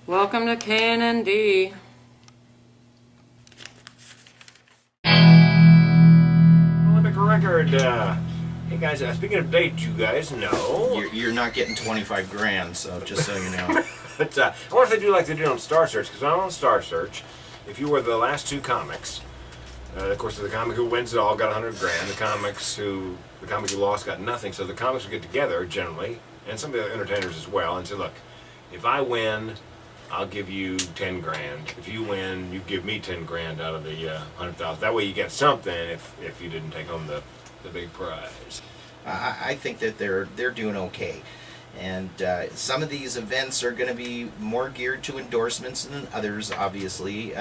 Welcome to K&D. Olympic record. Hey guys, speaking of dates, you guys know You're not getting 25 grand, so just so you know. but I wonder if they do like they did on Star Search, because I'm on Star Search. If you were the last two comics, of course, the comic who wins it all got 100 grand. The comic who lost got nothing. So the comics would get together generally, and some of the entertainers as well, and say, look, if I win, I'll give you 10 grand. If you win, you give me 10 grand out of the 100,000. That way you get something if you didn't take home the big prize. I think that they're doing okay, and some of these events are going to be more geared to endorsements than others. Obviously,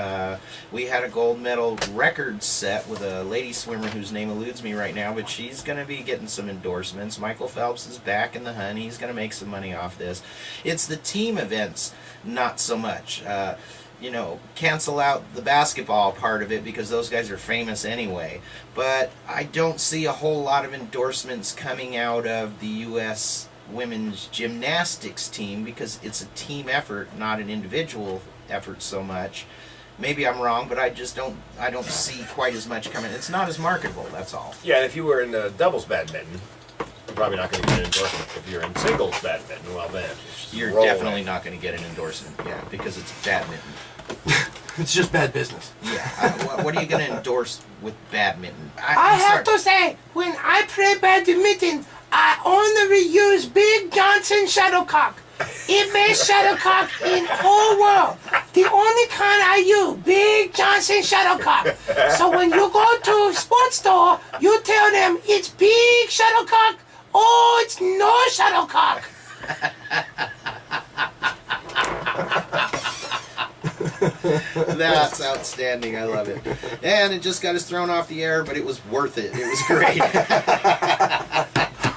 we had a gold medal record set with a lady swimmer whose name eludes me right now, but she's going to be getting some endorsements. Michael Phelps is back in the hunt. He's going to make some money off this. It's the team events, not so much. You know, cancel out the basketball part of it because those guys are famous anyway. But I don't see a whole lot of endorsements coming out of the U.S. women's gymnastics team because it's a team effort, not an individual effort so much. Maybe I'm wrong, but I don't see quite as much coming. It's not as marketable, that's all. Yeah, and if you were in doubles badminton, you're probably not going to get an endorsement. If you're in singles badminton, well then. You're definitely not going to get an endorsement, yeah, because it's badminton. It's just bad business. Yeah, what are you going to endorse with badminton? I have to say, when I play badminton, I only use Big Johnson shuttlecock. It best shuttlecock in whole world. The only kind I use, Big Johnson shuttlecock. So when you go to sports store, you tell them it's big shuttlecock or it's no shuttlecock. That's outstanding. I love it. And it just got us thrown off the air, but it was worth it. It was great.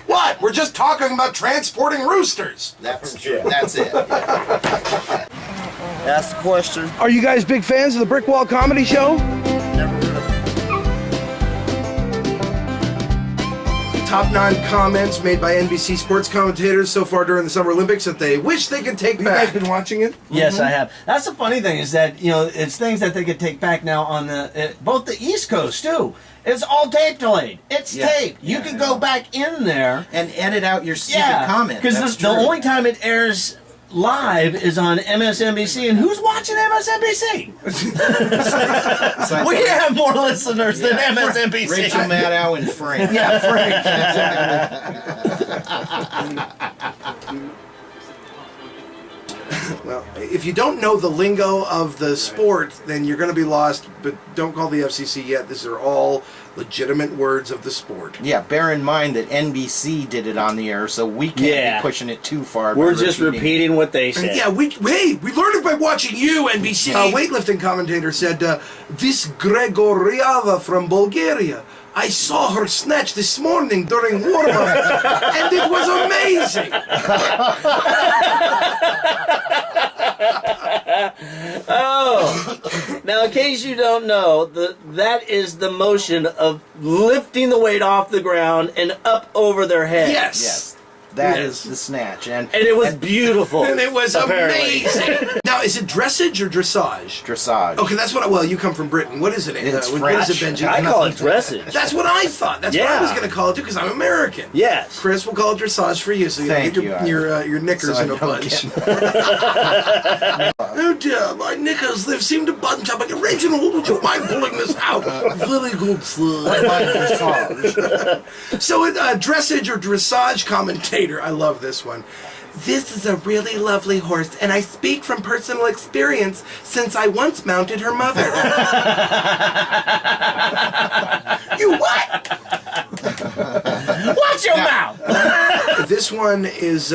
What? We're just talking about transporting roosters. That's true. That's it. Yeah. Ask the question. Are you guys big fans of the Brick Wall Comedy Show? Never heard of it. Top 9 comments made by NBC sports commentators so far during the Summer Olympics that they wish they could take back. You guys been watching it? Yes, I have. That's the funny thing is that, you know, it's things that they could take back now on the both the East Coast too. It's all tape delayed. It's tape. You can go back in there and edit out your stupid comment. Because the only time it airs live is on MSNBC, and who's watching MSNBC? Like we have more listeners than MSNBC. Rachel Maddow and Frank. Yeah, Frank. Well, if you don't know the lingo of the sport, then you're going to be lost, but don't call the FCC yet. These are all legitimate words of the sport. Yeah, bear in mind that NBC did it on the air, so we can't be pushing it too far. We're just repeating what they said. Yeah, we learned it by watching you, NBC. A weightlifting commentator said, this Gregorieva from Bulgaria, I saw her snatch this morning during warm-up, and it was amazing. Oh, now in case you don't know, that is the motion of lifting the weight off the ground and up over their head. Yes. That is the snatch. And it was beautiful. And it was amazing. Now, is it dressage or dressage? Dressage. Okay, that's what you come from Britain. What is it? It's what French. is it, Benji? I call it dressage. That's what I thought. That's what I was going to call it too, because I'm American. Yes. Chris will call it dressage for you, so you Thank get your knickers in a bunch. Oh dear, my knickers, they seem to bunch up. Like, Reginald, would you mind pulling this out? Very good, sir. Dressage. So, dressage or dressage commentator commentator. I love this one. This is a really lovely horse, and I speak from personal experience since I once mounted her mother. You what? Watch your mouth! This one is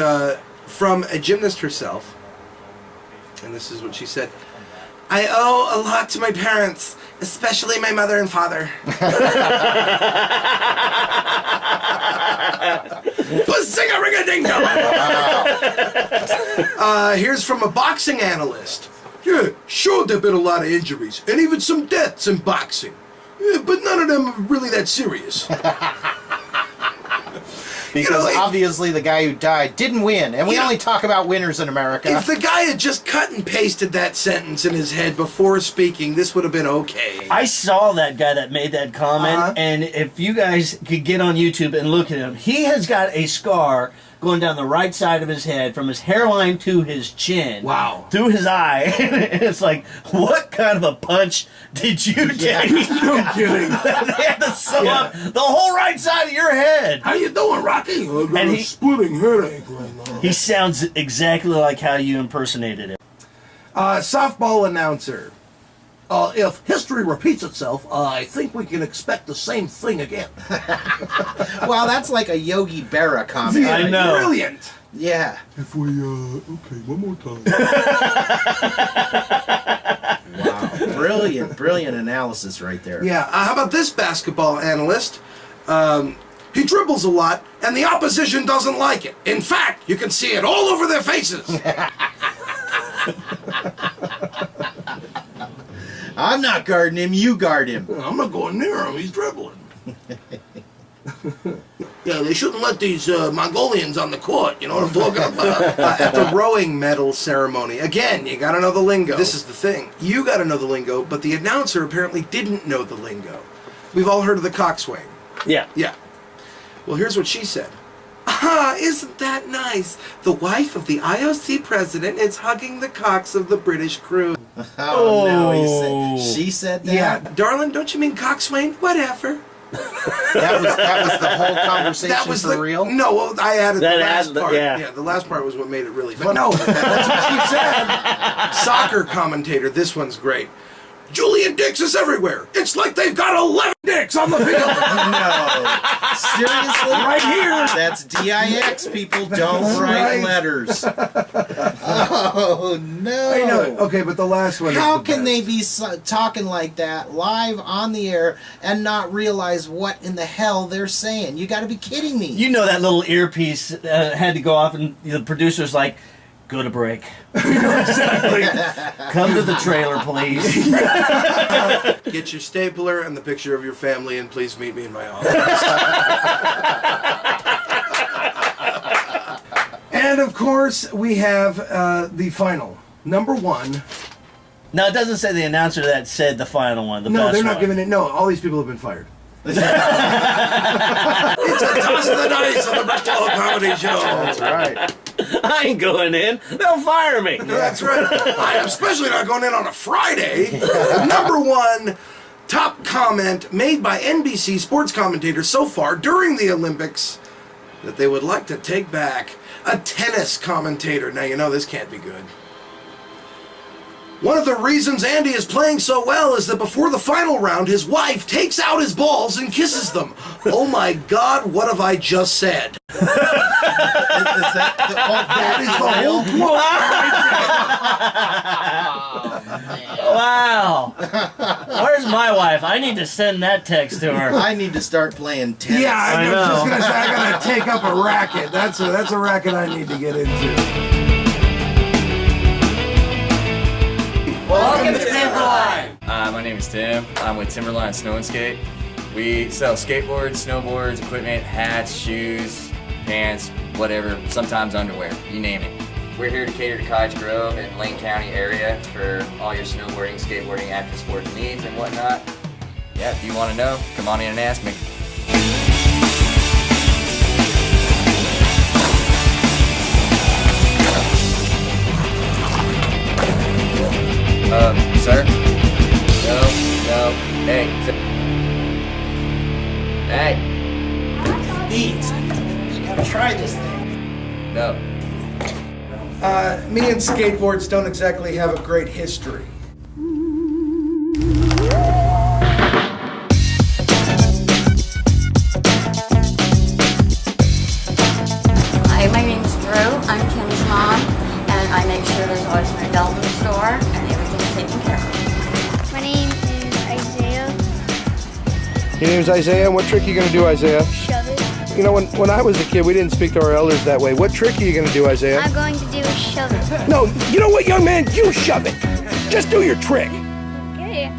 from a gymnast herself, and this is what she said. I owe a lot to my parents, especially my mother and father. Bazinga-ring-a-ding-dong! Here's from a boxing analyst. Yeah, sure there've been a lot of injuries, and even some deaths in boxing. Yeah, but none of them are really that serious. Because if- obviously the guy who died didn't win, and we Yeah. only talk about winners in America. If the guy had just cut and pasted that sentence in his head before speaking, this would have been okay. I saw that guy that made that comment, Uh-huh. and if you guys could get on YouTube and look at him, he has got a scar going down the right side of his head from his hairline to his chin. Wow. Through his eye. And it's like, what kind of a punch did you take? No kidding. They had to sew up the whole right side of your head. How you doing, Rocky? I got And a he- splitting headache right now. He sounds exactly like how you impersonated him. Softball announcer. If history repeats itself, I think we can expect the same thing again. Well, that's like a Yogi Berra comment. I know. Brilliant. Yeah. If we, okay, one more time. Wow. Brilliant analysis right there. Yeah, how about this basketball analyst? He dribbles a lot, and the opposition doesn't like it. In fact, you can see it all over their faces. I'm not guarding him, you guard him. I'm not going near him. He's dribbling. Yeah, they shouldn't let these Mongolians on the court. You know what I'm talking about? At the rowing medal ceremony. Again, you gotta know the lingo. This is the thing. You gotta know the lingo, but the announcer apparently didn't know the lingo. We've all heard of the coxswain. Yeah. Yeah. Well, here's what she said. Ah, isn't that nice? The wife of the IOC president is hugging the cocks of the British crew. Oh, no, she said that? Yeah, darling, don't you mean coxswain? Whatever. That was the whole conversation That was for the real? No, well, I added That the last added- part. yeah. The last part was what made it really fun. No, that's what she said. Soccer commentator, this one's great. Julian Dix is everywhere. It's like they've got 11 dicks on the field. No. Seriously? Right here. That's DIX, people. Don't write right. letters. Oh, no. I know. Okay, but the last one How is the can they best. be talking like that live on the air and not realize what in the hell they're saying? You got to be kidding me. You know that little earpiece had to go off, and the producer's like, go to break. Exactly. Come to the trailer, please. Get your stapler and the picture of your family, and please meet me in my office. And of course, we have the final. Number one. Now, it doesn't say the announcer that said the final one. The No, best they're not one. giving it. No, all these people have been fired. It's a toss of the dice on the Bertolo Comedy Show. That's right. I ain't going in. They'll fire me. That's right. I am especially not going in on a Friday. Number one top comment made by NBC sports commentators so far during the Olympics that they would like to take back. A tennis commentator. Now, you know this can't be good. One of the reasons Andy is playing so well is that before the final round, his wife takes out his balls and kisses them. Oh my God, what have I just said? Is that That is the whole quote. Wow. Where's my wife? I need to send that text to her. I need to start playing tennis. Yeah, I I was just know. gonna say I gotta take up a racket. That's a racket I need to get into. Welcome to Timberline. My name is Tim. I'm with Timberline Snow and Skate. We sell skateboards, snowboards, equipment, hats, shoes, pants, whatever, sometimes underwear, you name it. We're here to cater to Cottage Grove and Lane County area for all your snowboarding, skateboarding, active sports needs and whatnot. Yeah, if you want to know, come on in and ask me. Sir? No, hey, hey. Beans. You gotta try this thing. No. Me and skateboards don't exactly have a great history. Hi, my name's Drew. I'm Kim's mom, and I make sure there's always an adult in the store and everything's taken care of. My name is Isaiah. Your name's Isaiah. What trick are you going to do, Isaiah? Shove it. You know, when I was a kid, we didn't speak to our elders that way. What trick are you going to do, Isaiah? I'm going to do a shove it. No, you know what, young man? You shove it. Just do your trick. Okay.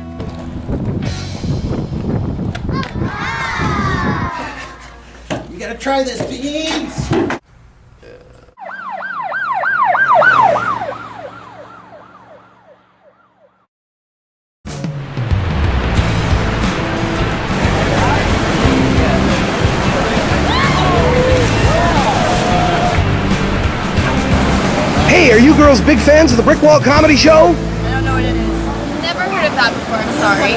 You gotta try this, Beans. Hey, are you girls big fans of the Brick Wall Comedy Show? I don't know what it is. Never heard of that before. I'm sorry.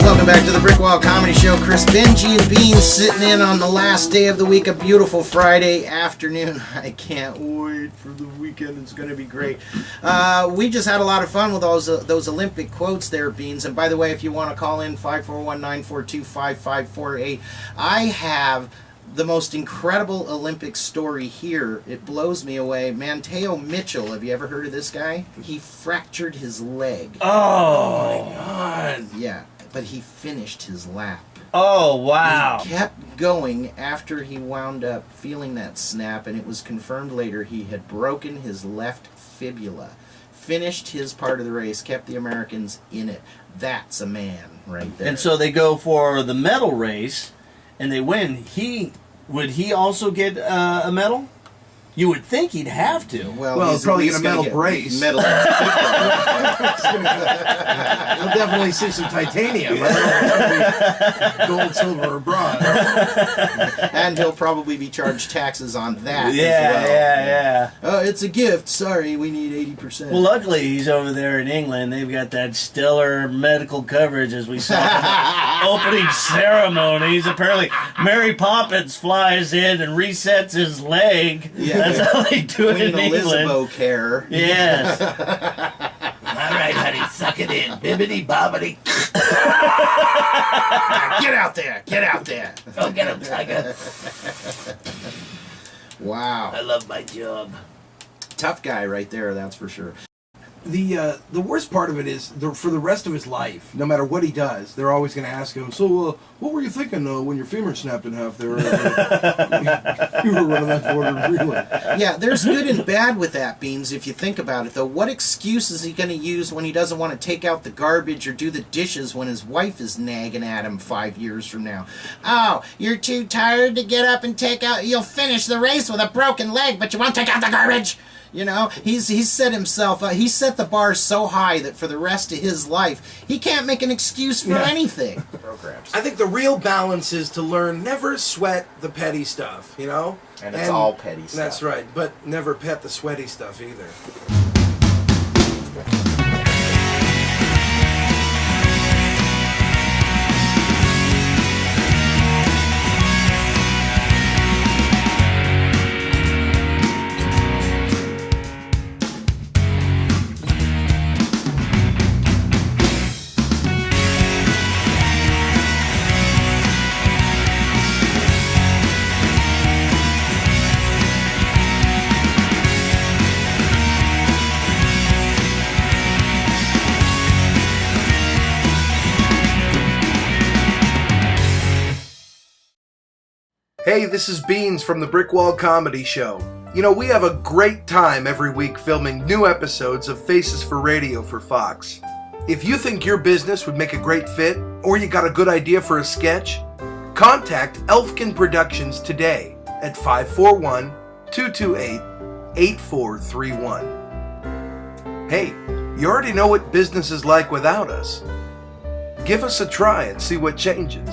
Welcome back to the Brick Wall Comedy Show. Chris, Benji, and Beans sitting in on the last day of the week, a beautiful Friday afternoon. I can't wait for the weekend. It's going to be great. We just had a lot of fun with those Olympic quotes there, Beans. And by the way, if you want to call in, 541-942-5548. I have the most incredible Olympic story here. It blows me away. Mateo Mitchell, have you ever heard of this guy? He fractured his leg. Oh my God. Yeah, but he finished his lap. Oh wow. He kept going after he wound up feeling that snap, and it was confirmed later he had broken his left fibula. Finished his part of the race, kept the Americans in it. That's a man right there. And so they go for the medal race, and they win. Would he also get a medal? You would think he'd have to. Well, he's probably at least gonna gonna medal brace. Medal. You'll definitely see some titanium. I don't know if it'll be gold, silver, or bronze. And he'll probably be charged taxes on that Yeah, as well. yeah. It's a gift. Sorry, we need 80%. Well, luckily he's over there in England. They've got that stellar medical coverage, as we saw in the opening ceremonies. Apparently, Mary Poppins flies in and resets his leg. Yeah. That's how they do it Queen in England. Elizabeth care. Yes. All right, honey, suck it in. Bibbidi bobbidi. Get out there! Get out there! Go get him, Tiger. Wow. I love my job. Tough guy right there, that's for sure. The worst part of it is for the rest of his life, no matter what he does, they're always going to ask him, so what were you thinking when your femur snapped in half there? You were running that forward relay. Yeah, there's good and bad with that, Beans, if you think about it, though. What excuse is he going to use when he doesn't want to take out the garbage or do the dishes when his wife is nagging at him 5 years from now? Oh, you're too tired to get up and take out... You'll finish the race with a broken leg, but you won't take out the garbage! You know, he's set himself he set the bar so high that for the rest of his life, he can't make an excuse for anything. Programs. I think the real balance is to learn never sweat the petty stuff, you know? And it's all petty stuff. That's right, but never pet the sweaty stuff either. Hey, this is Beans from the Brick Wall Comedy Show. You know, we have a great time every week filming new episodes of Faces for Radio for Fox. If you think your business would make a great fit, or you got a good idea for a sketch, contact Elkin Productions today at 541-228-8431. Hey, you already know what business is like without us. Give us a try and see what changes.